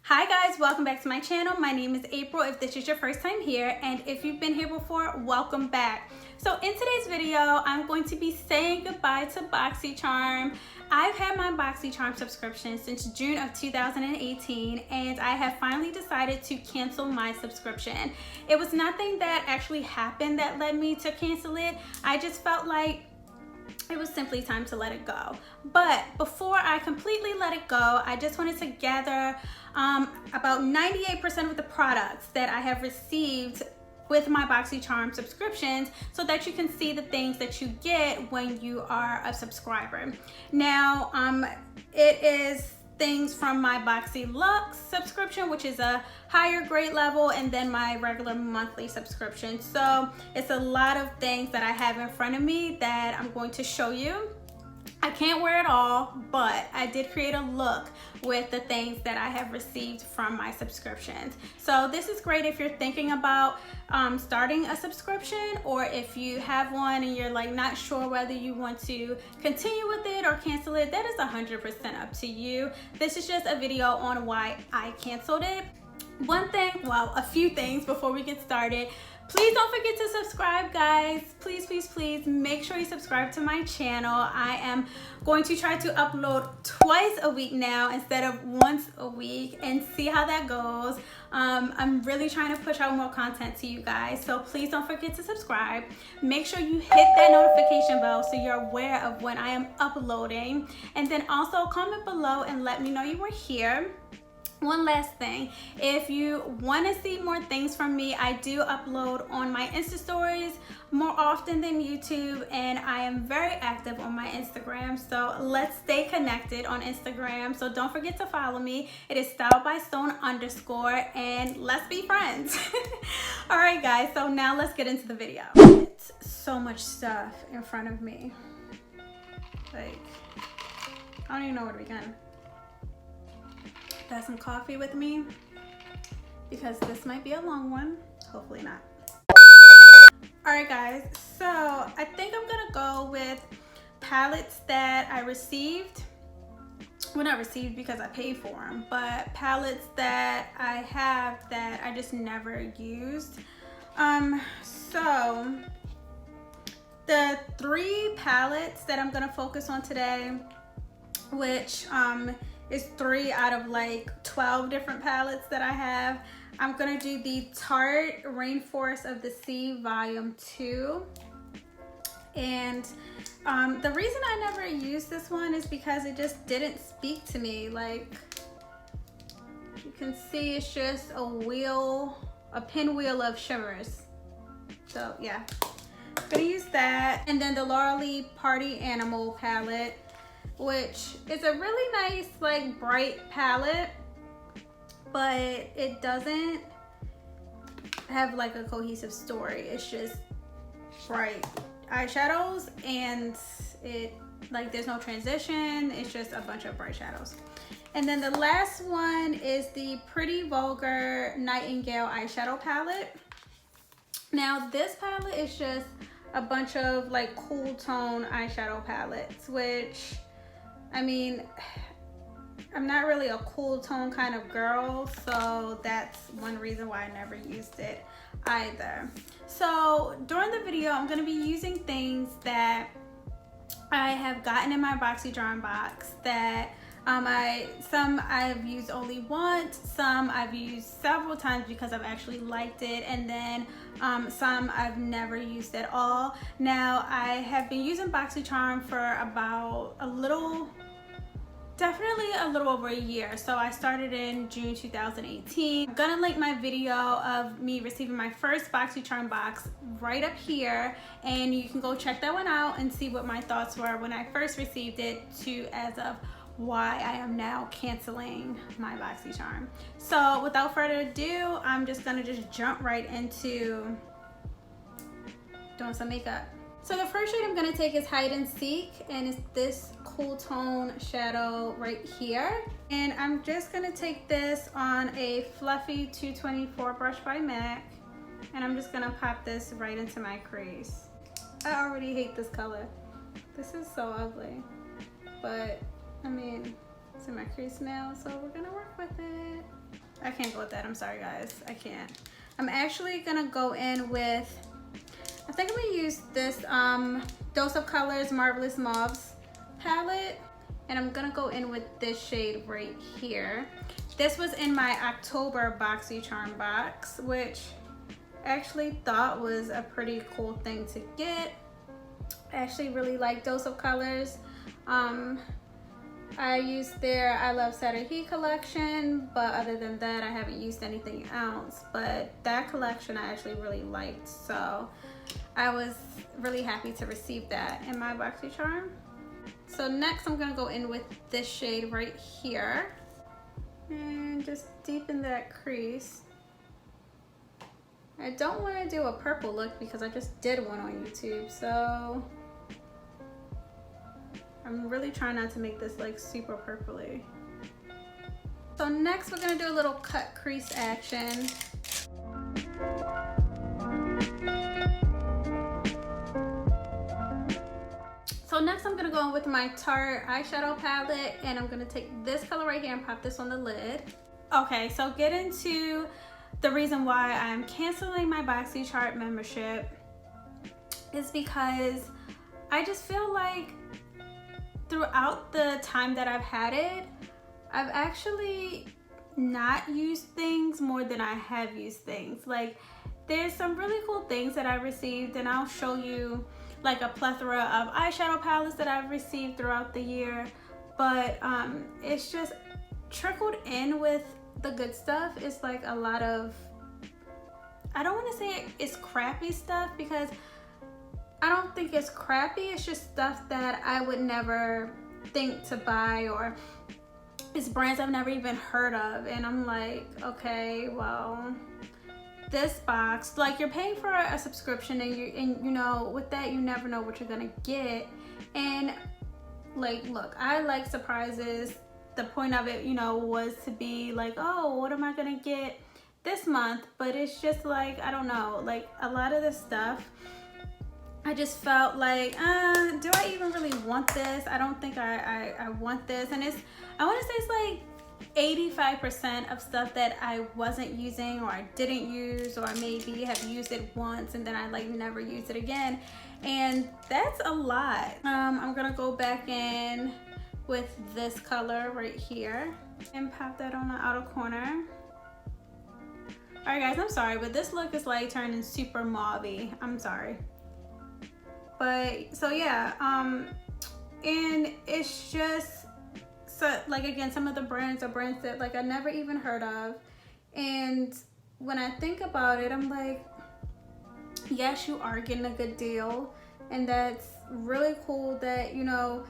Hi guys, welcome back to my channel. My name is April if this is your first time here, and if you've been here before, welcome back. So in today's video, I'm going to be saying goodbye to BoxyCharm. I've had my BoxyCharm subscription since June of 2018, and I have finally decided to cancel my subscription. It was nothing that actually happened that led me to cancel it. I just felt like it was simply time to let it go. But before I completely let it go, I just wanted to gather about 98% of the products that I have received with my BoxyCharm subscriptions so that you can see the things that you get when you are a subscriber. Now, it is things from my Boxy Luxe subscription, which is a higher grade level, and then my regular monthly subscription. So it's a lot of things that I have in front of me that I'm going to show you. I can't wear it all, but I did create a look with the things that I have received from my subscriptions. So this is great if you're thinking about starting a subscription, or if you have one and you're like not sure whether you want to continue with it or cancel it. That is 100% up to you. This is just a video on why I canceled it. One thing, well, a few things before we get started. Please don't forget to subscribe, guys. Please, please, please make sure you subscribe to my channel. I am going to try to upload twice a week now instead of once a week, and see how that goes. I'm really trying to push out more content to you guys, so please don't forget to subscribe. Make sure you hit that notification bell so you're aware of when I am uploading, and then also comment below and let me know you were here. One last thing, if you want to see more things from me, I do upload on my Insta stories more often than YouTube, and I am very active on my Instagram, so let's stay connected on Instagram. So don't forget to follow me. It is StyledByStone_, and let's be friends. All right guys, so now let's get into the video. It's so much stuff in front of me, like I don't even know where to begin. Got some coffee with me because this might be a long one. Hopefully not. All right guys, so I think I'm gonna go with palettes that I received. Well, not received because I paid for them, but palettes that I have that I just never used. So the 3 palettes that I'm gonna focus on today, which is 3 out of like 12 different palettes that I have. I'm gonna do the Tarte Rainforest of the Sea Volume 2. And the reason I never used this one is because it just didn't speak to me. Like, you can see it's just a wheel, a pinwheel of shimmers. So yeah, I'm gonna use that. And then the Laura Party Animal palette, which is a really nice, like, bright palette, but it doesn't have like a cohesive story. It's just bright eyeshadows, and it, like, there's no transition. It's just a bunch of bright shadows. And then the last one is the Pretty Vulgar Nightingale eyeshadow palette. Now this palette is just a bunch of like cool tone eyeshadow palettes, which, I mean, I'm not really a cool tone kind of girl, so that's one reason why I never used it either. So during the video, I'm going to be using things that I have gotten in my BoxyCharm box that some I've used only once, some I've used several times because I've actually liked it, and then some I've never used at all. Now, I have been using BoxyCharm for about definitely a little over a year. So I started in June 2018. I'm gonna link my video of me receiving my first BoxyCharm box right up here, and you can go check that one out and see what my thoughts were when I first received it to as of why I am now canceling my BoxyCharm. So without further ado, I'm just gonna jump right into doing some makeup. So the first shade I'm gonna take is Hide and Seek, and it's this cool tone shadow right here. And I'm just gonna take this on a fluffy 224 brush by MAC, and I'm just gonna pop this right into my crease. I already hate this color. This is so ugly, but I mean, it's in my crease now, so we're gonna work with it. I can't go with that. I'm sorry, guys. I can't. I'm actually gonna go in with, I think I'm gonna use this Dose of Colors Marvelous Mauves palette. And I'm gonna go in with this shade right here. This was in my October BoxyCharm box, which I actually thought was a pretty cool thing to get. I actually really like Dose of Colors. I used their I Love Saturday Heat collection, but other than that, I haven't used anything else. But that collection I actually really liked, so I was really happy to receive that in my BoxyCharm. So next I'm gonna go in with this shade right here and just deepen that crease. I don't want to do a purple look because I just did one on YouTube, so I'm really trying not to make this like super purpley. So next we're gonna do a little cut crease action. So next I'm gonna go in with my Tarte eyeshadow palette, and I'm gonna take this color right here and pop this on the lid. Okay, so get into the reason why I'm canceling my BoxyCharm membership is because I just feel like throughout the time that I've had it, I've actually not used things more than I have used things. Like, there's some really cool things that I received, and I'll show you like a plethora of eyeshadow palettes that I've received throughout the year, but it's just trickled in with the good stuff. It's like a lot of, I don't want to say it's crappy stuff because I don't think it's crappy, it's just stuff that I would never think to buy, or it's brands I've never even heard of, and I'm like, okay, well, this box, like, you're paying for a subscription, and you know, with that you never know what you're gonna get. And like, look, I like surprises. The point of it, you know, was to be like, oh, what am I gonna get this month? But it's just like, I don't know, like a lot of the stuff I just felt like, do I even really want this? I don't think I want this. And I want to say it's like 85% of stuff that I wasn't using, or I didn't use, or maybe have used it once and then I like never use it again. And that's a lot. I'm gonna go back in with this color right here and pop that on the outer corner. All right, guys, I'm sorry, but this look is like turning super mauve-y. I'm sorry. But so yeah, and it's just, so like, again, some of the brands are brands that like I never even heard of, and when I think about it, I'm like, yes, you are getting a good deal, and that's really cool that, you know,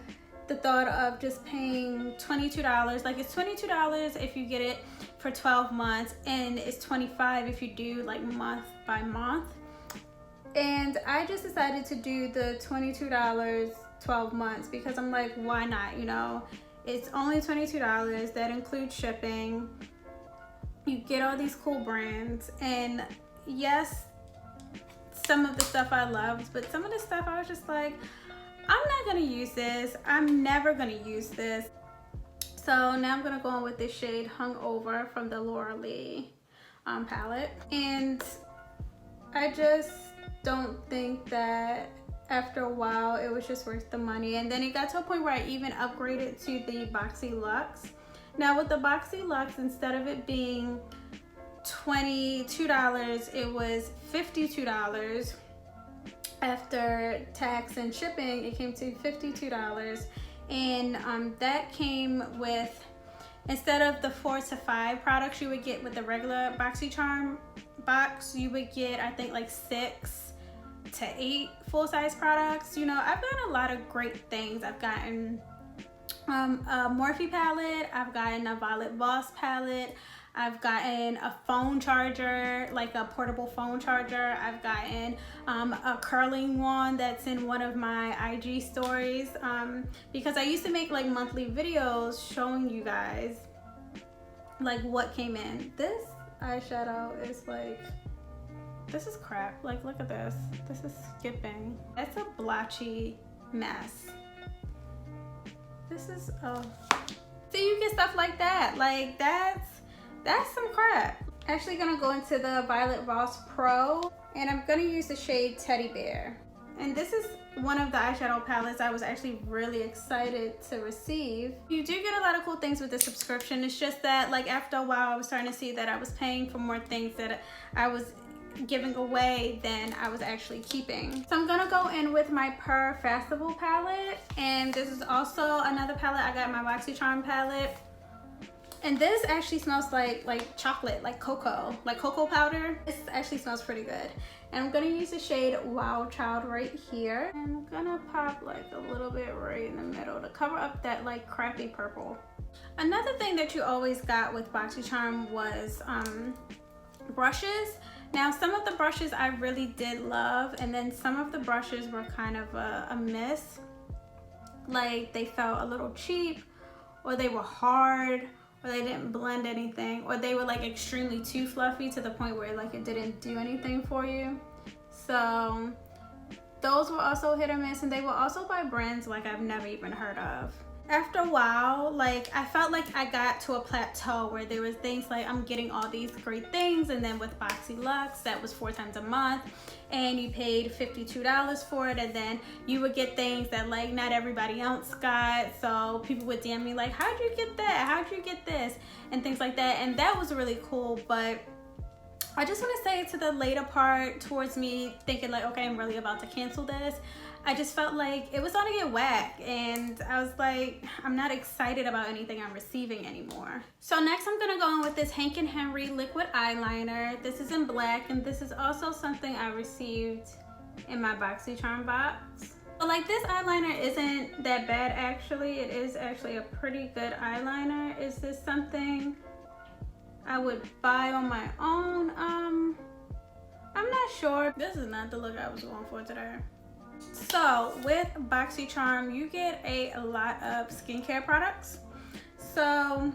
the thought of just paying $22, like it's $22 if you get it for 12 months, and it's $25 if you do like month by month. And I just decided to do the $22 12 months because I'm like, why not? You know, it's only $22. That includes shipping. You get all these cool brands. And yes, some of the stuff I loved, but some of the stuff I was just like, I'm not gonna use this. I'm never gonna use this. So now I'm gonna go on with this shade Hungover from the Laura Lee palette. And I just don't think that after a while it was just worth the money. And then it got to a point where I even upgraded to the Boxy Luxe. Now with the Boxy Luxe, instead of it being $22, it was $52. After tax and shipping, it came to $52. And that came with, instead of the 4 to 5 products you would get with the regular BoxyCharm box, you would get, I think, like 6 to 8 full-size products. You know, I've gotten a lot of great things. I've gotten a Morphe palette, I've gotten a Violet Voss palette, I've gotten a phone charger, like a portable phone charger. I've gotten a curling wand that's in one of my IG stories, because I used to make like monthly videos showing you guys like what came in. This eyeshadow is like, this is crap. Like, look at this. This is skipping. It's a blotchy mess. This is, oh. See, you get stuff like that. Like, that's That's some crap. Actually gonna go into the Violet Voss Pro, and I'm gonna use the shade Teddy Bear. And this is one of the eyeshadow palettes I was actually really excited to receive. You do get a lot of cool things with the subscription. It's just that like after a while I was starting to see that I was paying for more things that I was giving away than I was actually keeping. So I'm gonna go in with my Perfectible palette, and this is also another palette. I got my BoxyCharm palette, and this actually smells like chocolate, like cocoa powder. This actually smells pretty good. And I'm gonna use the shade Wild Child right here. And I'm gonna pop like a little bit right in the middle to cover up that like crappy purple. Another thing that you always got with BoxyCharm was brushes. Now some of the brushes I really did love, and then some of the brushes were kind of a miss. Like they felt a little cheap, or they were hard, or they didn't blend anything, or they were like extremely too fluffy to the point where like it didn't do anything for you. So those were also hit or miss, and they were also by brands like I've never even heard of. After a while, like I felt like I got to a plateau where there was things like I'm getting all these great things, and then with Boxy Luxe that was 4 times a month and you paid $52 for it, and then you would get things that like not everybody else got. So people would DM me like, how'd you get that? How'd you get this? And things like that. And that was really cool. But I just want to say to the later part towards me thinking like, okay, I'm really about to cancel this, I just felt like it was starting to get whack, and I was like, I'm not excited about anything I'm receiving anymore. So next I'm gonna go in with this Hank & Henry liquid eyeliner. This is in black, and this is also something I received in my BoxyCharm box. But like this eyeliner isn't that bad actually. It is actually a pretty good eyeliner. Is this something I would buy on my own? I'm not sure. This is not the look I was going for today. So with BoxyCharm, you get a lot of skincare products. So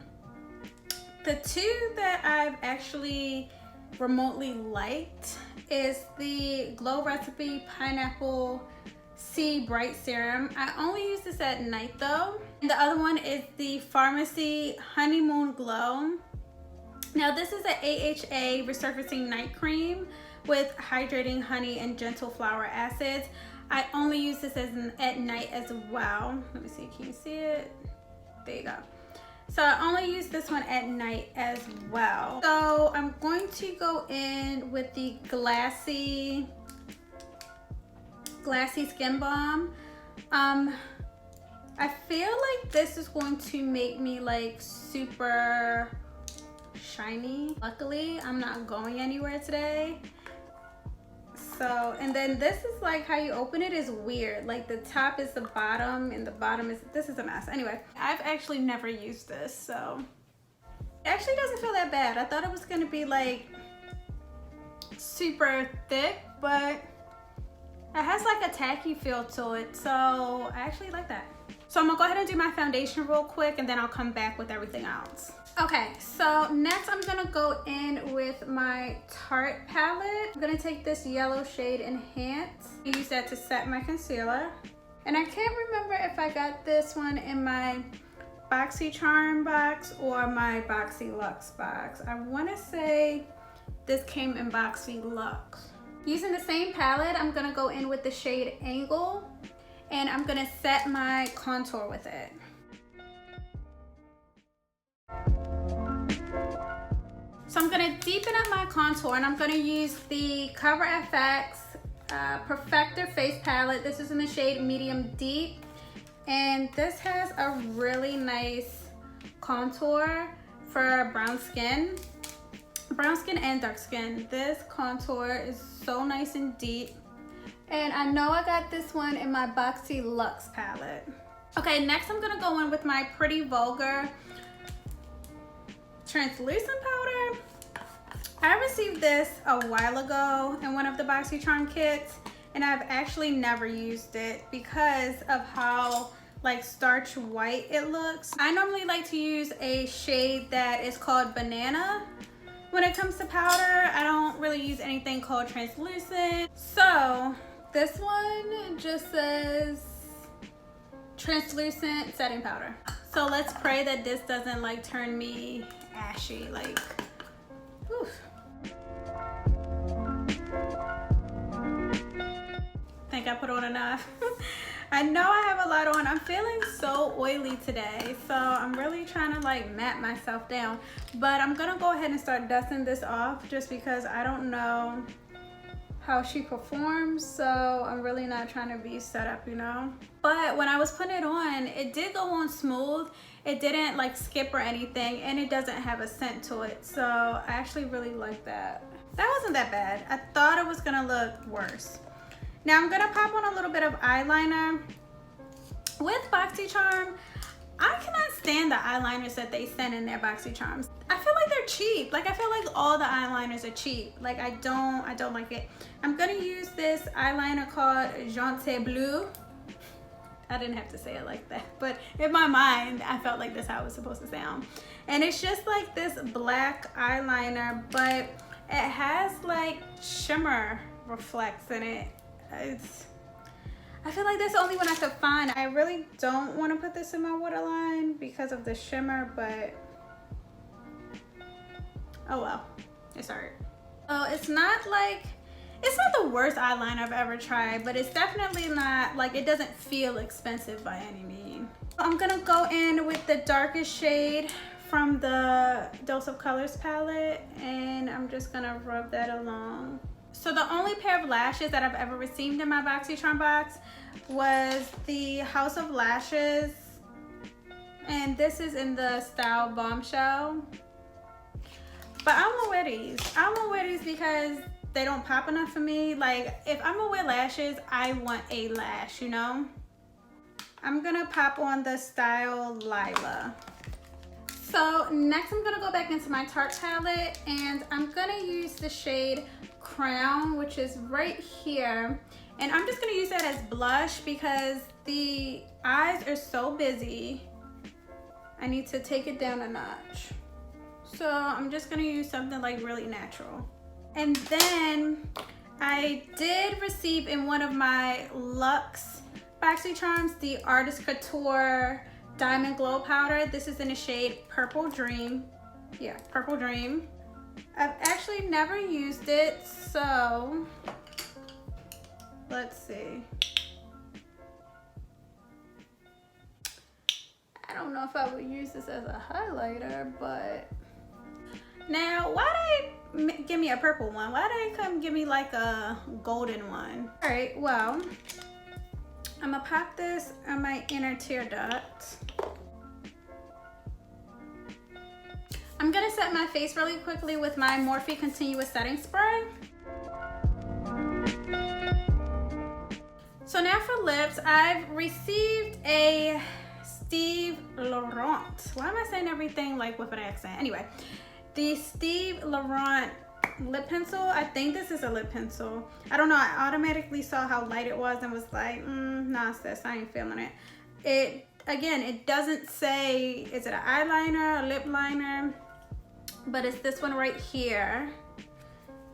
the two that I've actually remotely liked is the Glow Recipe Pineapple Seabright Serum. I only use this at night though. And the other one is the Pharmacy Honeymoon Glow. Now this is an AHA resurfacing night cream with hydrating honey and gentle flower acids. I only use this at night as well. Let me see, can you see it? There you go. So I only use this one at night as well. So I'm going to go in with the Glassy Skin Balm. I feel like this is going to make me like super shiny. Luckily, I'm not going anywhere today. So, and then this is like how you open it is weird. Like the top is the bottom and the bottom is, this is a mess. Anyway, I've actually never used this, so it actually doesn't feel that bad. I thought it was gonna be like super thick, but it has like a tacky feel to it. So I actually like that. So I'm gonna go ahead and do my foundation real quick, and then I'll come back with everything else. Okay, so next I'm gonna go in with my Tarte palette. I'm gonna take this yellow shade Enhance and use that to set my concealer. And I can't remember if I got this one in my BoxyCharm box or my Boxy Luxe box. I wanna say this came in Boxy Luxe. Using the same palette, I'm gonna go in with the shade Angle, and I'm gonna set my contour with it. So I'm gonna deepen up my contour, and I'm gonna use the Cover FX Perfector Face Palette. This is in the shade Medium Deep, and this has a really nice contour for brown skin and dark skin. This contour is so nice and deep, and I know I got this one in my Boxy Luxe palette. Okay, next I'm gonna go in with my Pretty Vulgar translucent powder. I received this a while ago in one of the BoxyCharm kits, and I've actually never used it because of how like starch white it looks. I normally like to use a shade that is called Banana when it comes to powder. I don't really use anything called translucent. So this one just says translucent setting powder. So let's pray that this doesn't like turn me ashy, like, oof. Think I put on enough. I know I have a lot on. I'm feeling so oily today, so I'm really trying to like map myself down. But I'm gonna go ahead and start dusting this off just because I don't know how she performs, so I'm really not trying to be set up, you know. But when I was putting it on, it did go on smooth. It didn't like skip or anything, and it doesn't have a scent to it, so I actually really like that. That wasn't that bad. I thought it was gonna look worse. Now I'm gonna pop on a little bit of eyeliner. With BoxyCharm, I cannot stand the eyeliners that they send in their BoxyCharms. I feel like they're cheap. Like I feel like all the eyeliners are cheap. Like I don't like it. I'm gonna use this eyeliner called Jaunty Bleu. I didn't have to say it like that, but in my mind, I felt like that's how it was supposed to sound. And it's just like this black eyeliner, but it has like shimmer reflects in it. I feel like that's the only one I could find. I really don't want to put this in my waterline because of the shimmer, but oh well, it's alright. So it's not the worst eyeliner I've ever tried, but it's definitely not like, it doesn't feel expensive by any means. I'm gonna go in with the darkest shade from the Dose of Colors palette, and I'm just gonna rub that along. So the only pair of lashes that I've ever received in my BoxyCharm box was the House of Lashes, and this is in the style Bombshell. But I won't wear these. I won't wear these because they don't pop enough for me. Like if I'm gonna wear lashes, I want a lash, you know? I'm gonna pop on the style Lila. So next I'm gonna go back into my Tarte palette, and I'm gonna use the shade Crown, which is right here. And I'm just gonna use that as blush because the eyes are so busy. I need to take it down a notch. So I'm just gonna use something like really natural. And then I did receive in one of my Luxe BoxyCharms the Artist Couture Diamond Glow Powder. This is in the shade Purple Dream. Yeah, Purple Dream. I've actually never used it, so let's see. I don't know if I would use this as a highlighter, but now why did they give me a purple one? Why did they come give me like a golden one? All right, well, I'm gonna pop this on my inner tear duct. I'm gonna set my face really quickly with my Morphe Continuous Setting Spray. So now for lips, I've received a Steve Laurent. Why am I saying everything like with an accent? Anyway, the Steve Laurent lip pencil. I think this is a lip pencil. I don't know, I automatically saw how light it was and was like, nah sis, I ain't feeling it. Again, it doesn't say, is it an eyeliner, a lip liner? But it's this one right here.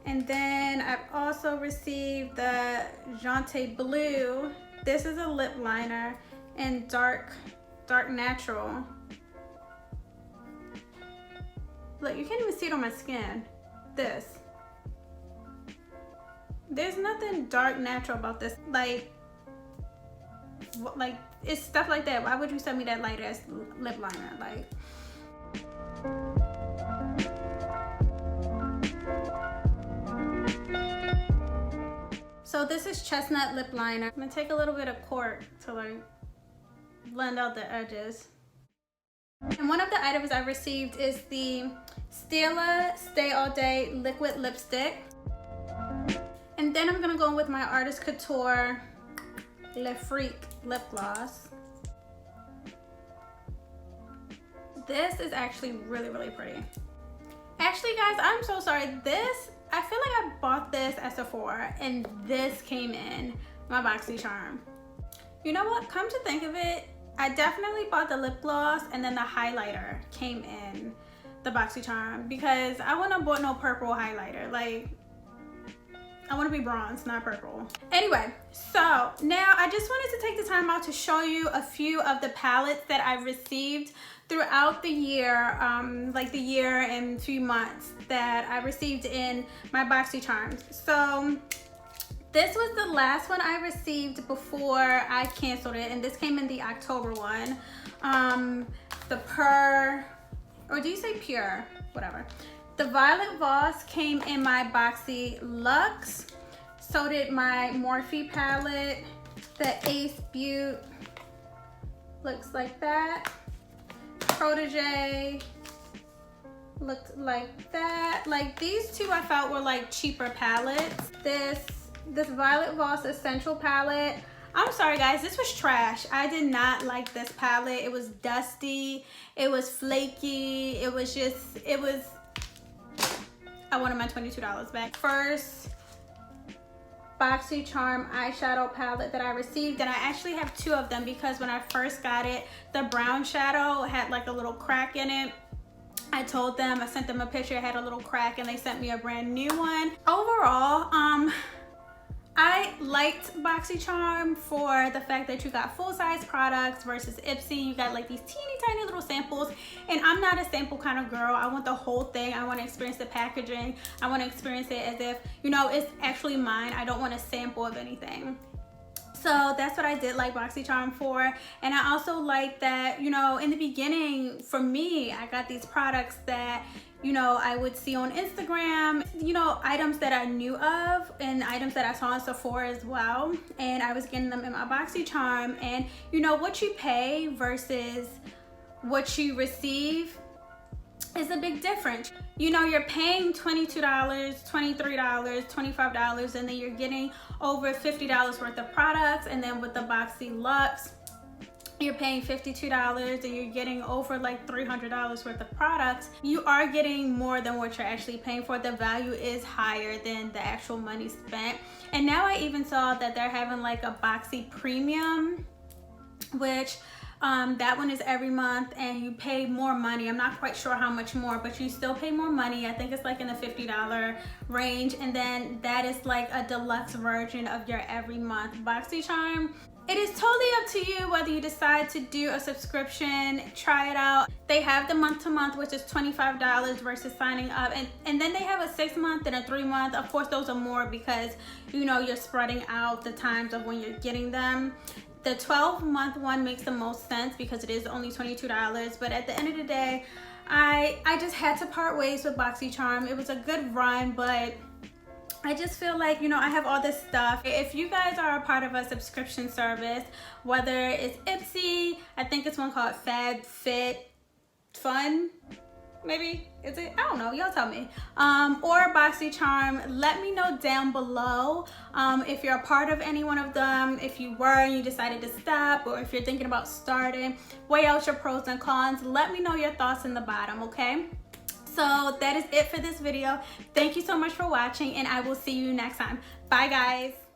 And then I've also received the Jaunty Bleu. This is a lip liner in dark natural. Look, you can't even see it on my skin. This. There's nothing dark natural about this. Like it's stuff like that. Why would you send me that light ass lip liner? Like. So this is Chestnut Lip Liner. I'm gonna take a little bit of cork to like blend out the edges. And one of the items I received is the Stila Stay All Day Liquid Lipstick. And then I'm gonna go in with my Artist Couture Le Freak Lip Gloss. This is actually really, really pretty. Actually guys, I'm so sorry. I feel like I bought this at Sephora and this came in my BoxyCharm. You know what, come to think of it, I definitely bought the lip gloss and then the highlighter came in the BoxyCharm because I wouldn't have bought no purple highlighter. Like, I want to be bronze, not purple. Anyway, so now I just wanted to take the time out to show you a few of the palettes that I've received throughout the year, like the year and few months that I received in my Boxy Charms. So this was the last one I received before I canceled it, and this came in the October one. The or do you say Pure? Whatever. The Violet Voss came in my Boxy Luxe. So did my Morphe palette. The Ace Butte looks like that. Protege looked like that. Like these two I felt were like cheaper palettes. This Violet Voss Essential palette, I'm sorry guys, this was trash. I did not like this palette. It was dusty, it was flaky, it was I wanted my $22 back. First Boxy Charm eyeshadow palette that I received, and I actually have two of them because when I first got it, the brown shadow had like a little crack in it. I told them, I sent them a picture, it had a little crack, and they sent me a brand new one. Overall, I liked Boxy Charm for the fact that you got full-size products versus Ipsy. You got like these teeny tiny little samples, and I'm not a sample kind of girl. I want the whole thing. I want to experience the packaging. I want to experience it as if, you know, it's actually mine. I don't want a sample of anything. So that's what I did like Boxy Charm for. And I also like that, you know, in the beginning, for me, I got these products that, you know, I would see on Instagram, you know, items that I knew of and items that I saw in Sephora as well. And I was getting them in my Boxy Charm. And, you know, what you pay versus what you receive is a big difference. You know, you're paying $22, $23, $25, and then you're getting over $50 worth of products. And then with the Boxy Luxe, you're paying $52 and you're getting over like $300 worth of products. You are getting more than what you're actually paying for. The value is higher than the actual money spent. And now I even saw that they're having like a Boxy Premium, which that one is every month and you pay more money. I'm not quite sure how much more, but you still pay more money. I think it's like in the $50 range. And then that is like a deluxe version of your every month Boxy Charm. It is totally up to you whether you decide to do a subscription, try it out. They have the month-to-month, which is $25 versus signing up. And then they have a 6-month and a 3-month. Of course, those are more because, you know, you're spreading out the times of when you're getting them. The 12-month one makes the most sense because it is only $22. But at the end of the day, I just had to part ways with Boxy Charm. It was a good run, but I just feel like, you know, I have all this stuff. If you guys are a part of a subscription service, whether it's Ipsy, I think it's one called Fab Fit Fun, maybe, is it? I don't know, y'all tell me. Or Boxy Charm, let me know down below if you're a part of any one of them, if you were and you decided to stop, or if you're thinking about starting. Weigh out your pros and cons. Let me know your thoughts in the bottom, okay? So that is it for this video. Thank you so much for watching, and I will see you next time. Bye, guys.